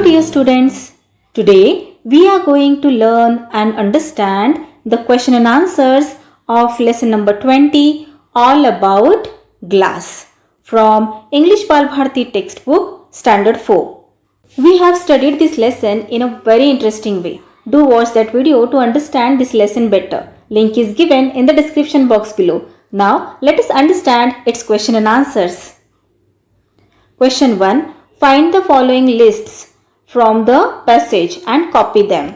dear students, today we are going to learn and understand the question and answers of lesson number 20 all about glass from English Bal Bharati textbook standard 4. We have studied this lesson in a very interesting way. Do watch that video to understand this lesson better. Link is given in the description box below. Now let us understand its question and answers. Question 1. Find the following lists from the passage and copy them.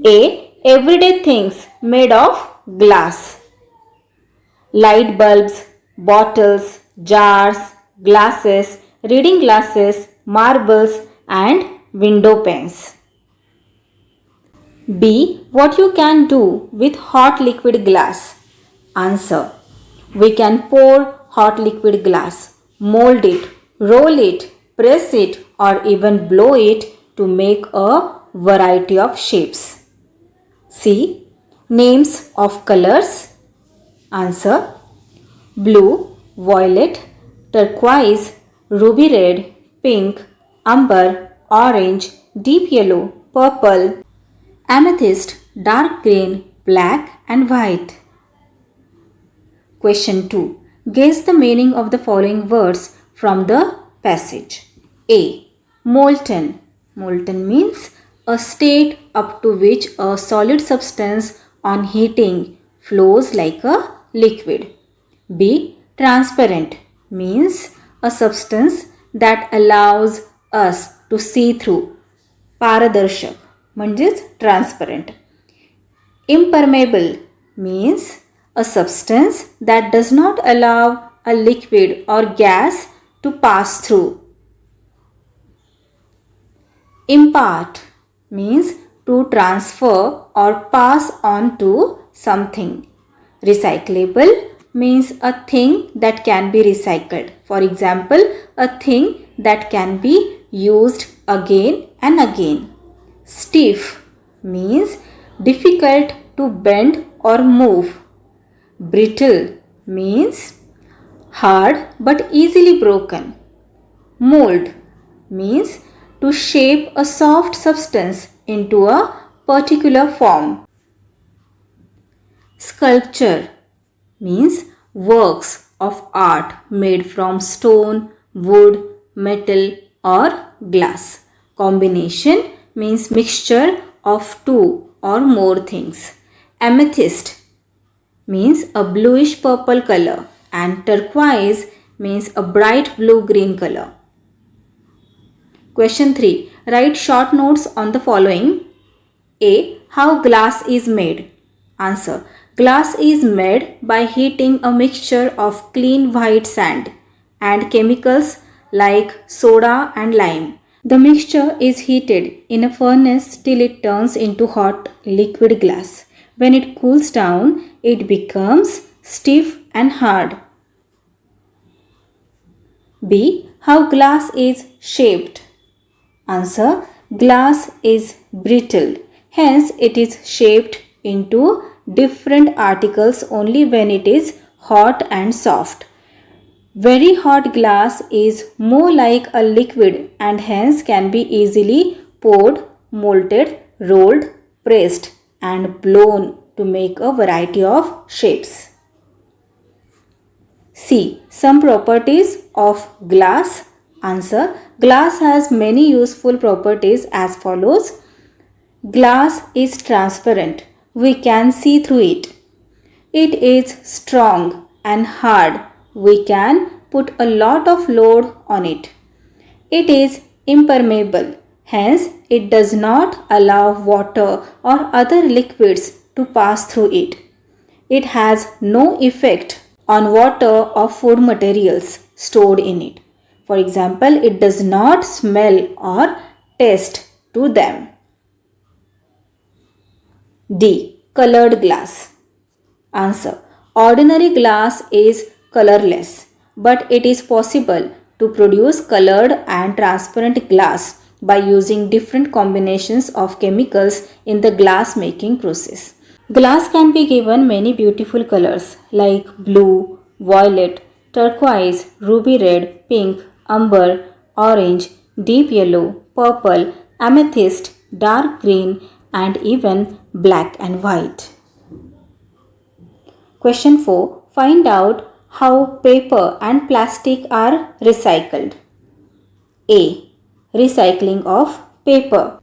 A. Everyday things made of glass. Light bulbs, bottles, jars, glasses, reading glasses, marbles and window panes. B. What you can do with hot liquid glass. Answer. We can pour hot liquid glass, mold it, roll it, press it or even blow it to make a variety of shapes. C. Names of colors. Answer. Blue, violet, turquoise, ruby red, pink, umber, orange, deep yellow, purple, amethyst, dark green, black and white. Question 2. Guess the meaning of the following words from the passage. A. Molten. Molten means a state up to which a solid substance on heating flows like a liquid. B. Transparent means a substance that allows us to see through. पारदर्शक म्हणजेच transparent. Impermeable means a substance that does not allow a liquid or gas to pass through. Impart means to transfer or pass on to something. Recyclable means a thing that can be recycled. For example, a thing that can be used again and again. Stiff means difficult to bend or move. Brittle means hard but easily broken. Mold means to shape a soft substance into a particular form. Sculpture means works of art made from stone, wood, metal or glass. Combination means mixture of two or more things. Amethyst means a bluish purple color and turquoise means a bright blue green color. Question 3. Write short notes on the following. A. How glass is made. Answer. Glass is made by heating a mixture of clean white sand and chemicals like soda and lime. The mixture is heated in a furnace till it turns into hot liquid glass. When it cools down, it becomes stiff and hard. B. How glass is shaped. Answer. Glass is brittle. Hence, it is shaped into different articles only when it is hot and soft. Very hot glass is more like a liquid and hence can be easily poured, molded, rolled, pressed and blown to make a variety of shapes. C. Some properties of glass. Answer. Glass has many useful properties as follows. Glass is transparent. We can see through it. It is strong and hard. We can put a lot of load on it. It is impermeable. Hence, it does not allow water or other liquids to pass through it. It has no effect on water or food materials stored in it. For example, it does not smell or taste to them. D. Colored glass. Answer. Ordinary glass is colorless, but it is possible to produce colored and transparent glass by using different combinations of chemicals in the glass making process. Glass can be given many beautiful colors like blue, violet, turquoise, ruby red, pink, umber, orange, deep yellow, purple, amethyst, dark green, and even black and white. Question 4. Find out how paper and plastic are recycled. A. Recycling of paper.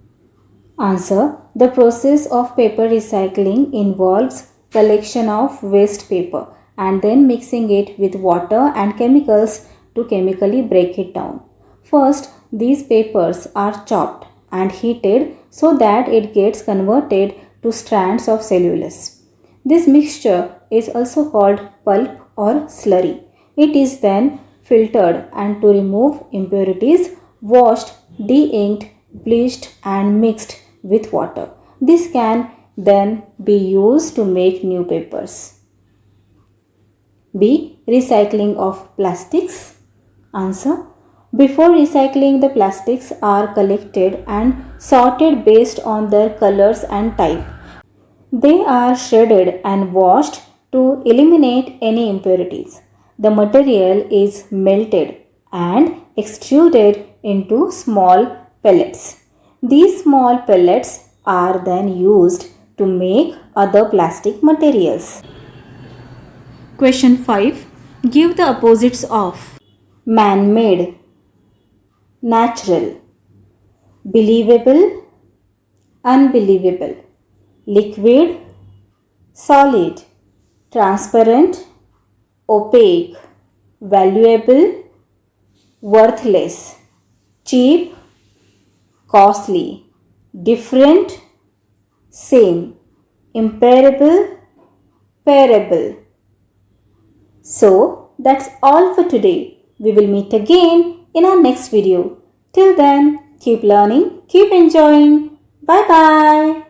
Answer. The process of paper recycling involves collection of waste paper and then mixing it with water and chemicals to chemically break it down. First, these papers are chopped and heated so that it gets converted to strands of cellulose. This mixture is also called pulp or slurry. It is then filtered and to remove impurities, washed, de-inked, bleached and mixed with water. This can then be used to make new papers. B. Recycling of plastics. Answer. Before recycling, the plastics are collected and sorted based on their colors and type. They are shredded and washed to eliminate any impurities. The material is melted and extruded into small pellets. These small pellets are then used to make other plastic materials. Question 5. Give the opposites of man-made, natural, believable, unbelievable, liquid, solid, transparent, opaque, valuable, worthless, cheap, costly, different, same, imperable, parable. So that's all for today. We will meet again in our next video. Till then, keep learning, keep enjoying. Bye bye.